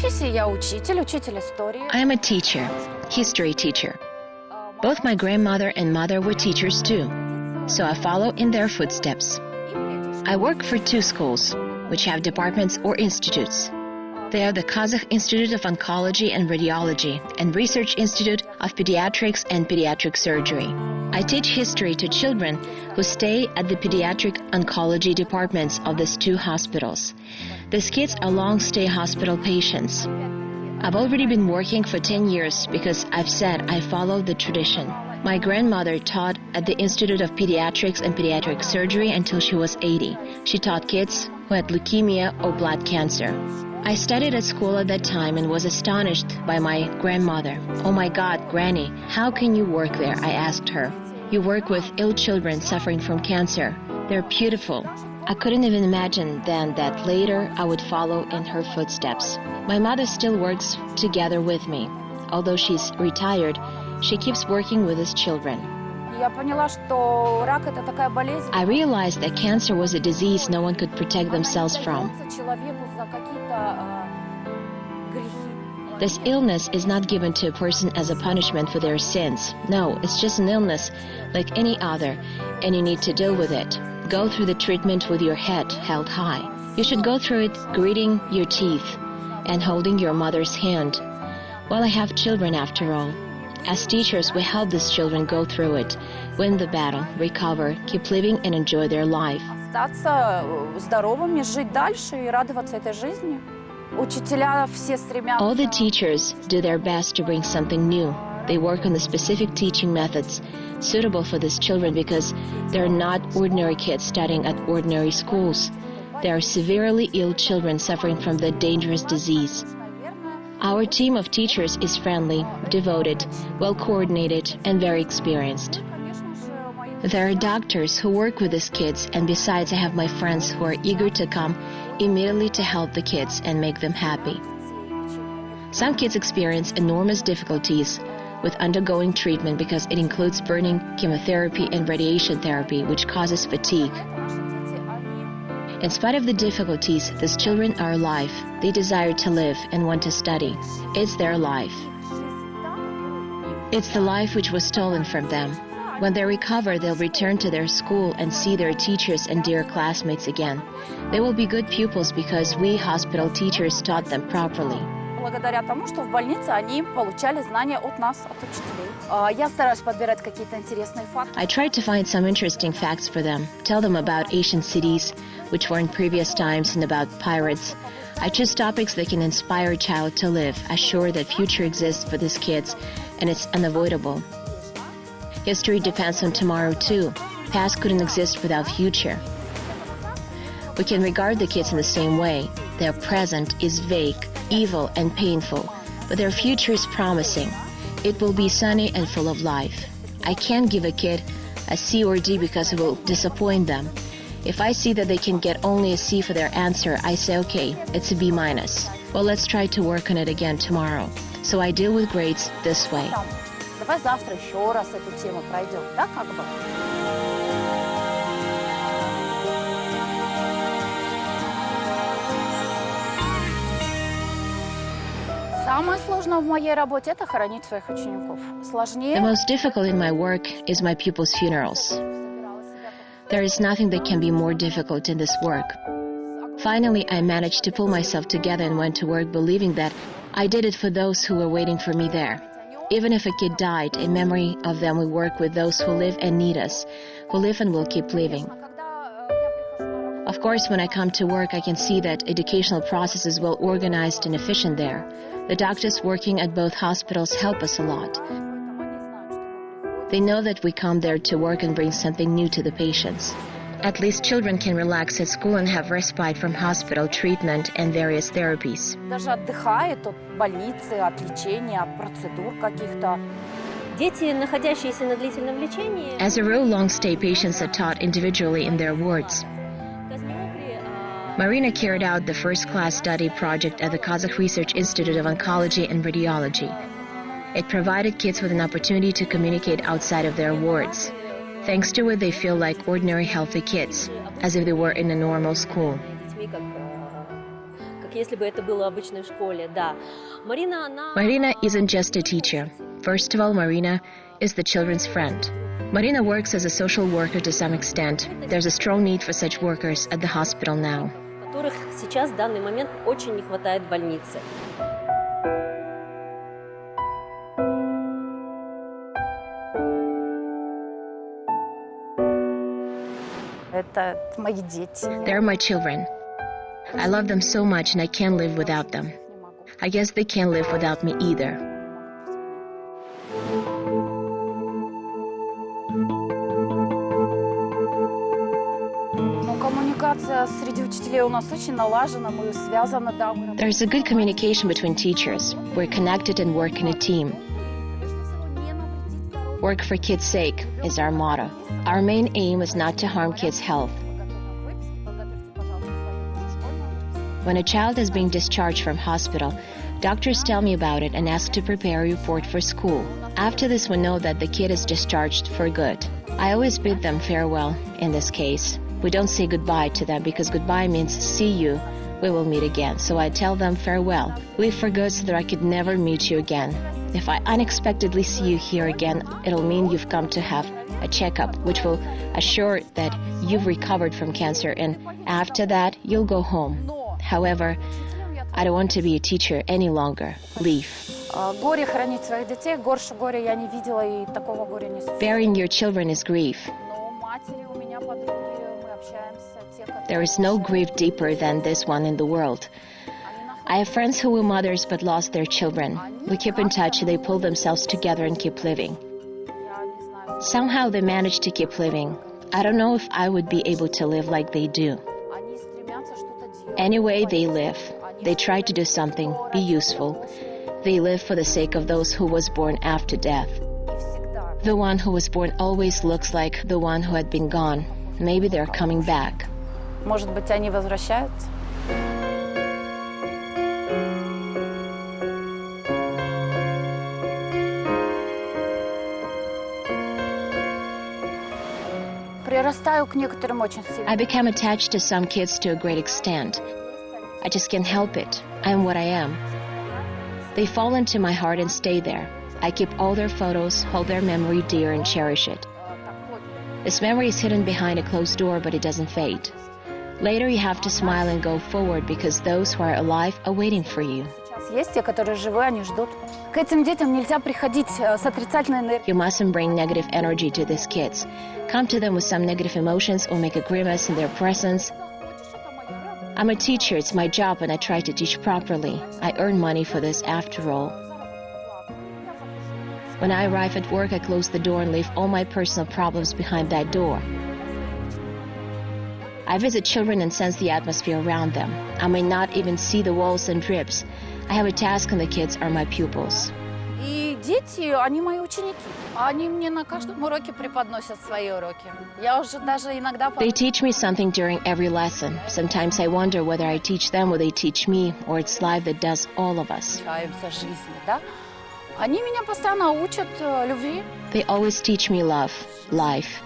I am a teacher, history teacher. Both my grandmother and mother were teachers too, so I follow in their footsteps. I work for 2 schools, which have departments or institutes. They are the Kazakh Institute of Oncology and Radiology and Research Institute of Pediatrics and Pediatric Surgery. I teach history to children who stay at the pediatric oncology departments of these 2 hospitals. These kids are long-stay hospital patients. I've already been working for 10 years because I've said I follow the tradition. My grandmother taught at the Institute of Pediatrics and Pediatric Surgery until she was 80. She taught kids who had leukemia or blood cancer. I studied at school at that time and was astonished by my grandmother. "Oh my God, Granny, how can you work there?" I asked her. "You work with ill children suffering from cancer. They're beautiful." I couldn't even imagine then that later I would follow in her footsteps. My mother still works together with me. Although she's retired, she keeps working with us children. I realized that cancer was a disease no one could protect themselves from. This illness is not given to a person as a punishment for their sins. No, it's just an illness like any other, and you need to deal with it. Go through the treatment with your head held high. You should go through it gritting your teeth and holding your mother's hand. Well, I have children after all. As teachers, we help these children go through it, win the battle, recover, keep living and enjoy their life. All the teachers do their best to bring something new. They work on the specific teaching methods suitable for these children because they're not ordinary kids studying at ordinary schools. They are severely ill children suffering from the dangerous disease. Our team of teachers is friendly, devoted, well-coordinated, and very experienced. There are doctors who work with these kids, and besides I have my friends who are eager to come immediately to help the kids and make them happy. Some kids experience enormous difficulties with undergoing treatment because it includes burning, chemotherapy, and radiation therapy, which causes fatigue. In spite of the difficulties, these children are alive. They desire to live and want to study. It's their life. It's the life which was stolen from them. When they recover, they'll return to their school and see their teachers and dear classmates again. They will be good pupils because we, hospital teachers, taught them properly. Благодаря тому, что в больнице они получали знания от нас, от учителей. Я стараюсь подбирать какие-то интересные факты. I tried to find some interesting facts for them, tell them about ancient cities, which were in previous times, and about pirates. I choose topics that can inspire a child to live, assure that future exists for these kids, and it's unavoidable. History depends on tomorrow too. Past couldn't exist without future. We can regard the kids in the same way. Their present is vague, evil and painful, but their future is promising. It will be sunny and full of life. I can't give a kid a C or D because it will disappoint them. If I see that they can get only a C for their answer, I say, okay, it's a B-. Well, let's try to work on it again tomorrow. So I deal with grades this way. Давай завтра еще раз эту тему пройдем, да, как бы? Самое сложное в моей работе – это хоронить своих учеников. Сложнее. The most difficult in my work is my pupils' funerals. There is nothing that can be more difficult in this work. Finally, I managed to pull myself together and went to work believing that I did it for those who were waiting for me there. Even if a kid died, in memory of them we work with those who live and need us, who live and will keep living. Of course, when I come to work, I can see that educational process is well organized and efficient there. The doctors working at both hospitals help us a lot. They know that we come there to work and bring something new to the patients. At least children can relax at school and have respite from hospital treatment and various therapies. Даже отдыхает от больницы, от лечения, от процедур каких-то. Дети, находящиеся на длительном лечении. As a rule, long-stay patients are taught individually in their wards. Marina carried out the first-class study project at the Kazakh Research Institute of Oncology and Radiology. It provided kids with an opportunity to communicate outside of their wards. Thanks to it, they feel like ordinary healthy kids, as if they were in a normal school. как если бы это было в обычной школе, да. Marina isn't just a teacher. First of all, Marina is the children's friend. Marina works as a social worker to some extent. There's a strong need for such workers at the hospital now. Которых сейчас в данный момент очень не хватает в больнице. Это мои дети. They're my children. I love them so much and I can't live without them. I guess they can't live without me either. Коммуникация среди учителей у нас очень налажена, мы связаны, да. There's a good communication between teachers. We're connected and work in a team. Work for kids' sake is our motto. Our main aim is not to harm kids' health. When a child is being discharged from hospital, doctors tell me about it and ask to prepare a report for school. After this, we know that the kid is discharged for good. I always bid them farewell in this case. We don't say goodbye to them because goodbye means see you, we will meet again. So I tell them farewell. Leave for good so that I could never meet you again. If I unexpectedly see you here again, it'll mean you've come to have a checkup, which will assure that you've recovered from cancer, and after that, you'll go home. However, I don't want to be a teacher any longer. Leave. Горе хранить своих детей, горше горя я не видела и такого горя не существует. Burying your children is grief. Но матери у меня подруги, мы общаемся, те, которые... There is no grief deeper than this one in the world. I have friends who were mothers but lost their children. We keep in touch, they pull themselves together and keep living. Somehow they manage to keep living. I don't know if I would be able to live like they do. Anyway, they live. They try to do something, be useful. They live for the sake of those who was born after death. The one who was born always looks like the one who had been gone. Maybe they're coming back. Может быть, они возвращаются? Прирастаю к некоторым очень сильно. I become attached to some kids to a great extent. I just can't help it. I am what I am. They fall into my heart and stay there. I keep all their photos, hold their memory dear and cherish it. This memory is hidden behind a closed door, but it doesn't fade. Later you have to smile and go forward because those who are alive are waiting for you. Есть те, которые живы, они ждут. К этим детям нельзя приходить с отрицательной энергией. You mustn't bring negative energy to these kids. Come to them with some negative emotions or make a grimace in their presence. I'm a teacher, it's my job, and I try to teach properly. I earn money for this after all. When I arrive at work, I close the door and leave all my personal problems behind that door. I visit children and sense the atmosphere around them. I may not even see the walls and ribs. I have a task and the kids are my pupils. И дети, они мои ученики. Они мне на каждом уроке преподносят свои уроки. Я уже даже иногда... They teach me something during every lesson. Sometimes I wonder whether I teach them or they teach me, or it's life that does all of us. Общаемся жизни, да? Они меня постоянно учат любви. They always teach me love, life,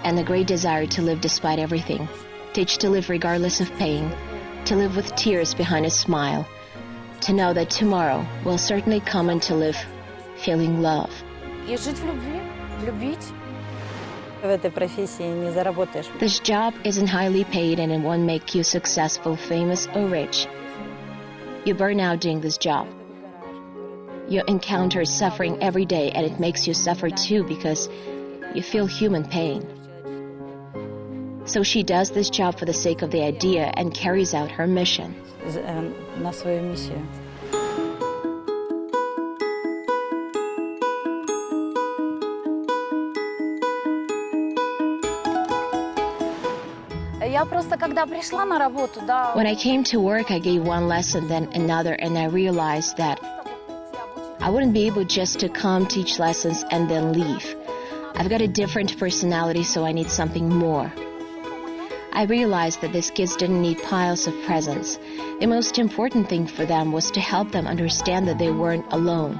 and the great desire to live despite everything. Teach to live regardless of pain, to live with tears behind a smile, to know that tomorrow will certainly come and to live feeling love. И жить в любви, любить. В этой профессии не заработаешь. This job isn't highly paid and it won't make you successful, famous, or rich. You burn out doing this job. You encounter suffering every day and it makes you suffer too because you feel human pain. So she does this job for the sake of the idea and carries out her mission. На свою миссию. Я просто, когда пришла на работу, да... When I came to work, I gave one lesson, then another, and I realized that I wouldn't be able just to come, teach lessons, and then leave. I've got a different personality, so I need something more. I realized that these kids didn't need piles of presents. The most important thing for them was to help them understand that they weren't alone.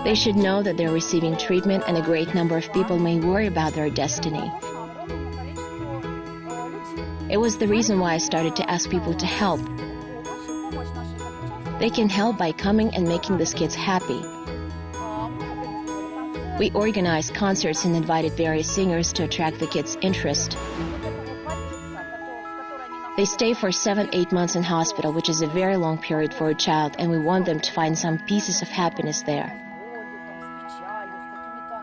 They should know that they're receiving treatment and a great number of people may worry about their destiny. It was the reason why I started to ask people to help. They can help by coming and making these kids happy. We organized concerts and invited various singers to attract the kids' interest. They stay for 7-8 months in hospital, which is a very long period for a child, and we want them to find some pieces of happiness there.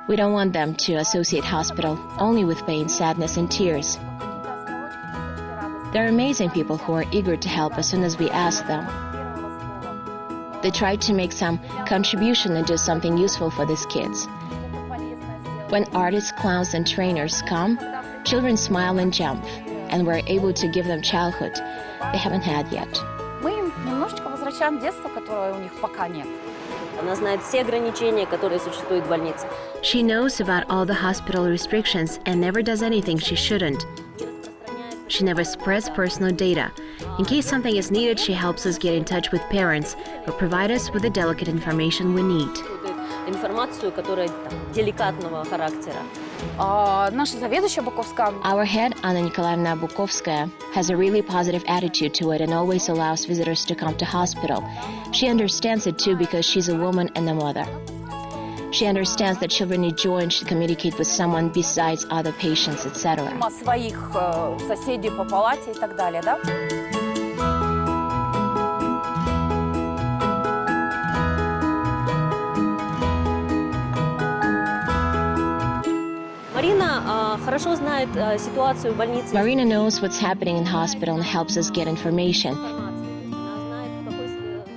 We don't want them to associate hospital only with pain, sadness, and tears. There are amazing people who are eager to help as soon as we ask them. They try to make some contribution and do something useful for these kids. When artists, clowns, and trainers come, children smile and jump, and we're able to give them childhood they haven't had yet. Мы им немножечко возвращаем детство, которое у них пока нет. Она знает все ограничения, которые существуют в больнице. She knows about all the hospital restrictions and never does anything she shouldn't. She never spreads personal data. In case something is needed, she helps us get in touch with parents or provide us with the delicate information we need. Информацию, которая деликатного характера. Наша заведующая Буковская. Our head, Anna Nikolaevna Bukovskaya, has a really positive attitude to it and always allows visitors to come to hospital. She understands it too because she's a woman and a mother. She understands that children need joy and should communicate with someone besides other patients, etc. Своих соседей по палате и так далее, да? Marina хорошо знает ситуацию в больнице. Marina knows what's happening in hospital and helps us get information.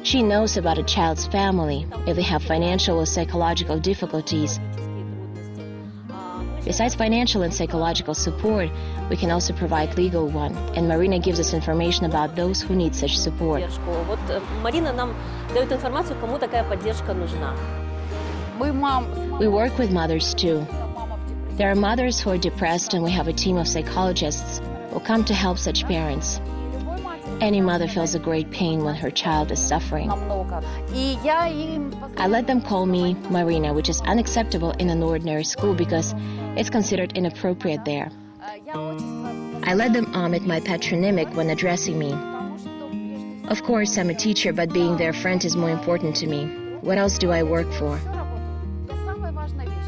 She knows about a child's family, if they have financial or psychological difficulties. Besides financial and psychological support, we can also provide legal one, and Marina gives us information about those who need such support. Вот Марина нам дает информацию, кому такая поддержка нужна. We work with mothers too. There are mothers who are depressed, and we have a team of psychologists who come to help such parents. Any mother feels a great pain when her child is suffering. I let them call me Marina, which is unacceptable in an ordinary school because it's considered inappropriate there. I let them omit my patronymic when addressing me. Of course, I'm a teacher, but being their friend is more important to me. What else do I work for?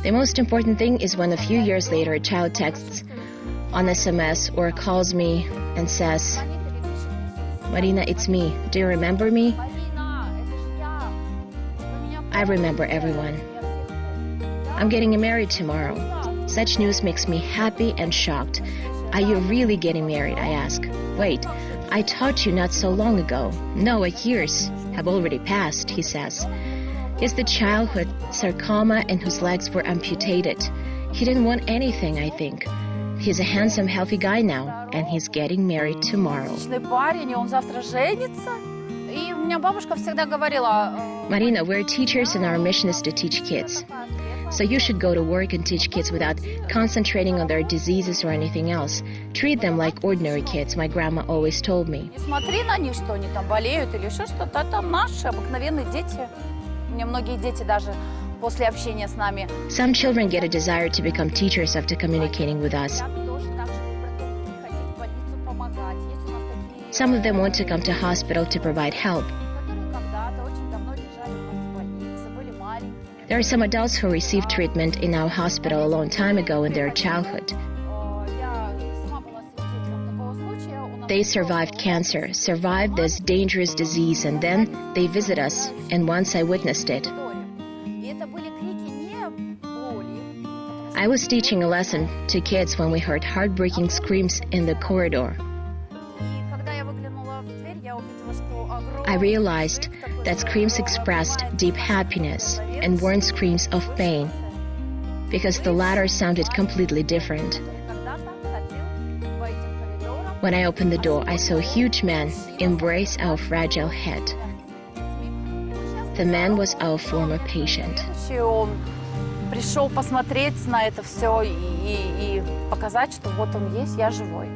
The most important thing is when a few years later a child texts on SMS or calls me and says, "Marina, it's me. Do you remember me?" I remember everyone. I'm getting married tomorrow. Such news makes me happy and shocked. Are you really getting married? I ask. Wait, I taught you not so long ago. No, 8 years have already passed, he says. He's the child who had sarcoma and whose legs were amputated. He didn't want anything, I think. He's a handsome, healthy guy now, and he's getting married tomorrow. Marina, we're teachers and our mission is to teach kids. So you should go to work and teach kids without concentrating on their diseases or anything else. Treat them like ordinary kids, my grandma always told me. Смотри на них, что они там болеют или еще что-то. Это наши обыкновенные дети. Мне многие дети даже после общения с нами. Some children get a desire to become teachers after communicating with us. Some of them want to come to hospital to provide help. There are some adults who received treatment in our hospital a long time ago in their childhood. They survived cancer, survived this dangerous disease, and then they visit us, and once I witnessed it. I was teaching a lesson to kids when we heard heartbreaking screams in the corridor. I realized that screams expressed deep happiness and weren't screams of pain, because the latter sounded completely different. When I opened the door, I saw a huge man embrace our fragile head. The man was our former patient. Он пришел посмотреть на это все и показать, что вот он есть, я живой.